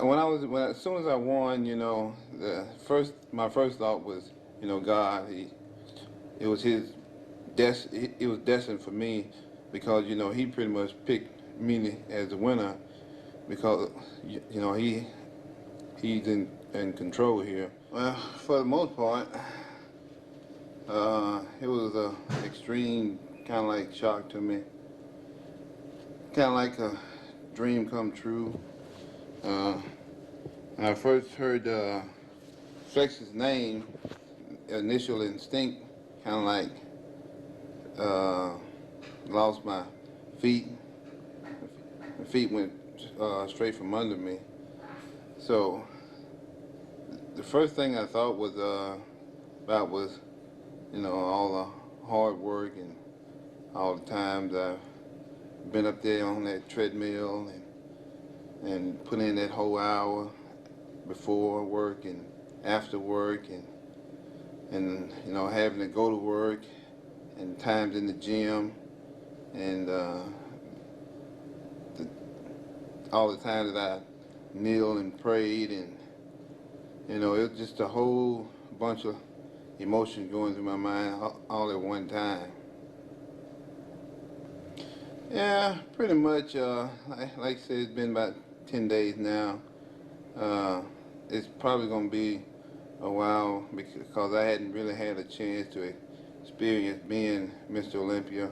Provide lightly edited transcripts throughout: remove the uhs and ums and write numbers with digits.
As soon as I won, my first thought was, God. It was it was destined for me because he pretty much picked me as the winner because he's in control here. Well, for the most part, it was a extreme kind of like shock to me, kind of like a dream come true. When I first heard Flex's name, initial instinct, kind of like lost my feet. My feet went straight from under me. So the first thing I thought was about was, all the hard work and all the times I've been up there on that treadmill and put in that whole hour before work and after work and having to go to work and times in the gym and all the times that I kneeled and prayed and it was just a whole bunch of emotions going through my mind all at one time. Yeah, pretty much. Like I said, it's been about 10 days now. It's probably going to be a while because I hadn't really had a chance to experience being Mr. Olympia.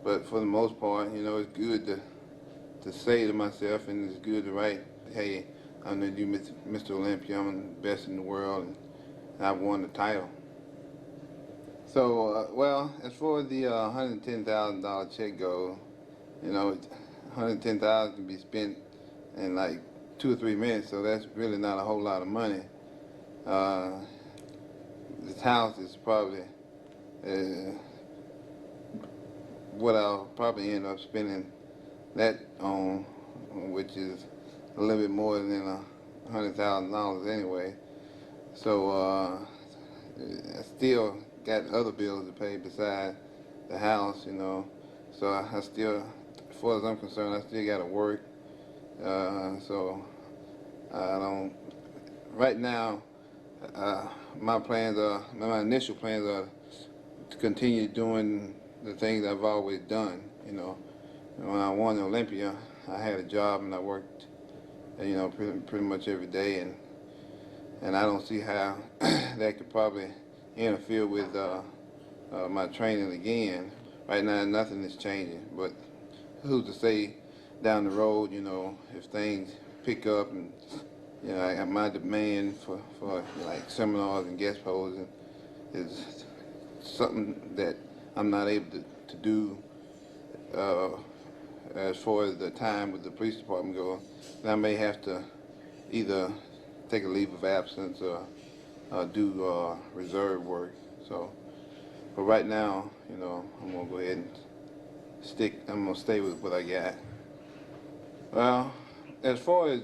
But for the most part, it's good to say to myself, and it's good to write, hey, I'm the new Mr. Olympia, I'm the best in the world, and I've won the title. So, well, as far as the $110,000 check goes, $110,000 can be spent in like 2 or 3 minutes, so that's really not a whole lot of money. This house is probably what I'll probably end up spending that on, which is a little bit more than $100,000 anyway. So I still got other bills to pay besides the house, So I still, as far as I'm concerned, I still got to work. So I don't. Right now, my initial plans are to continue doing the things I've always done. When I won the Olympia, I had a job and I worked, pretty much every day, and I don't see how that could probably interfere with my training again. Right now, nothing is changing, but who's to say down the road, if things pick up and, I got my demand for like seminars and guest posing is something that I'm not able to do as far as the time with the police department goes. I may have to either take a leave of absence or do reserve work. So, but right now, I'm gonna go ahead and I'm gonna stay with what I got. Well, as far as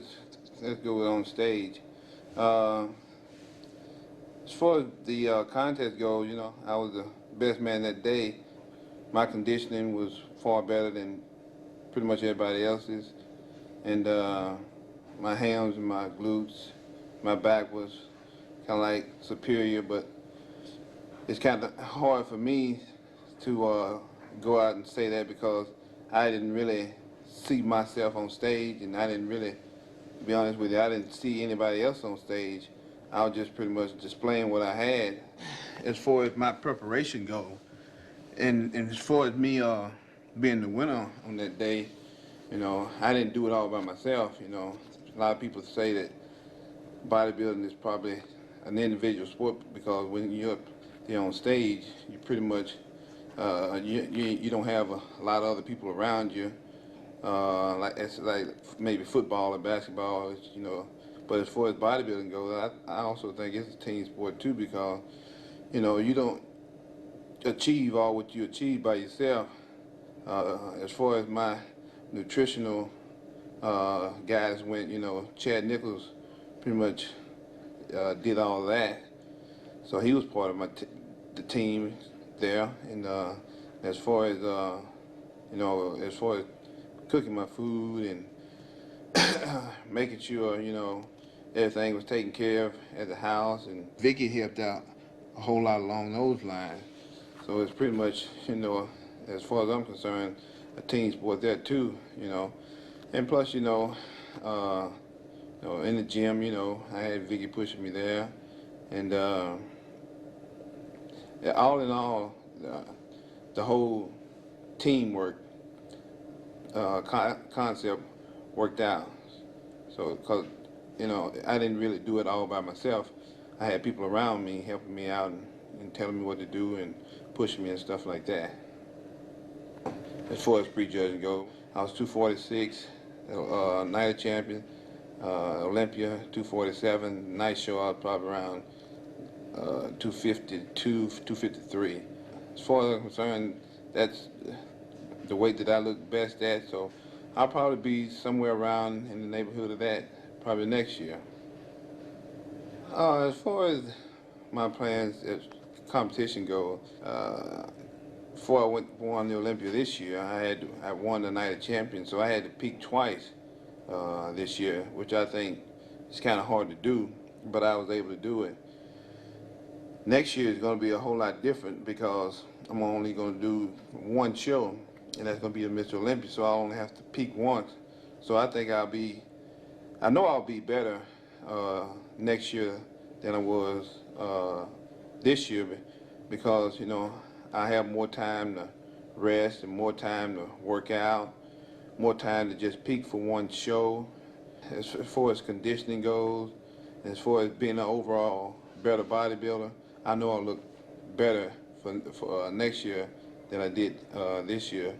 let's go on stage. As far as the contest goes, I was the best man that day. My conditioning was far better than pretty much everybody else's, and my hams and my glutes, my back was kind of like superior, but it's kind of hard for me to go out and say that because I didn't really see myself on stage, and I didn't really, to be honest with you, I didn't see anybody else on stage. I was just pretty much displaying what I had. As far as my preparation goes, and as far as me being the winner on that day, I didn't do it all by myself. A lot of people say that bodybuilding is probably an individual sport because when you're up there on stage, you pretty much you don't have a lot of other people around you. It's like maybe football or basketball, But as far as bodybuilding goes, I also think it's a team sport too because, you don't achieve all what you achieve by yourself. As far as my nutritional guys went, Chad Nichols pretty much did all that. So he was part of the team there. And as far as, as far as cooking my food and making sure, you know, everything was taken care of at the house, and Vicky helped out a whole lot along those lines. So it's pretty much, you know, as far as I'm concerned, a team sport there too, you know. And plus, uh, in the gym, you know, I had Vicky pushing me there, and yeah, all in all, the whole teamwork concept worked out. So, because, you know, I didn't really do it all by myself. I had people around me helping me out and telling me what to do and pushing me and stuff like that. As far as prejudging go, I was 246, night of champion, Olympia 247, night show I was probably around 252, 253. As far as I'm concerned, that's the weight that I look best at, so I'll probably be somewhere around in the neighborhood of that probably next year. As far as my plans as competition go, before won the Olympia this year, I won the night of champion, so I had to peak twice this year, which I think is kind of hard to do, but I was able to do it. Next year is going to be a whole lot different because I'm only going to do one show, and that's going to be the Mr. Olympia, so I only have to peak once. So I think I know I'll be better next year than I was this year because, you know, I have more time to rest and more time to work out, more time to just peak for one show. As far as conditioning goes, as far as being an overall better bodybuilder, I know I'll look better for next year than I did this year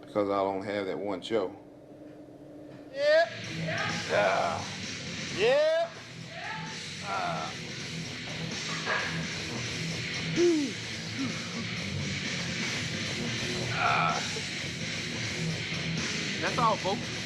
because I don't have that one show. Yeah. Yeah. Yeah. That's all, folks.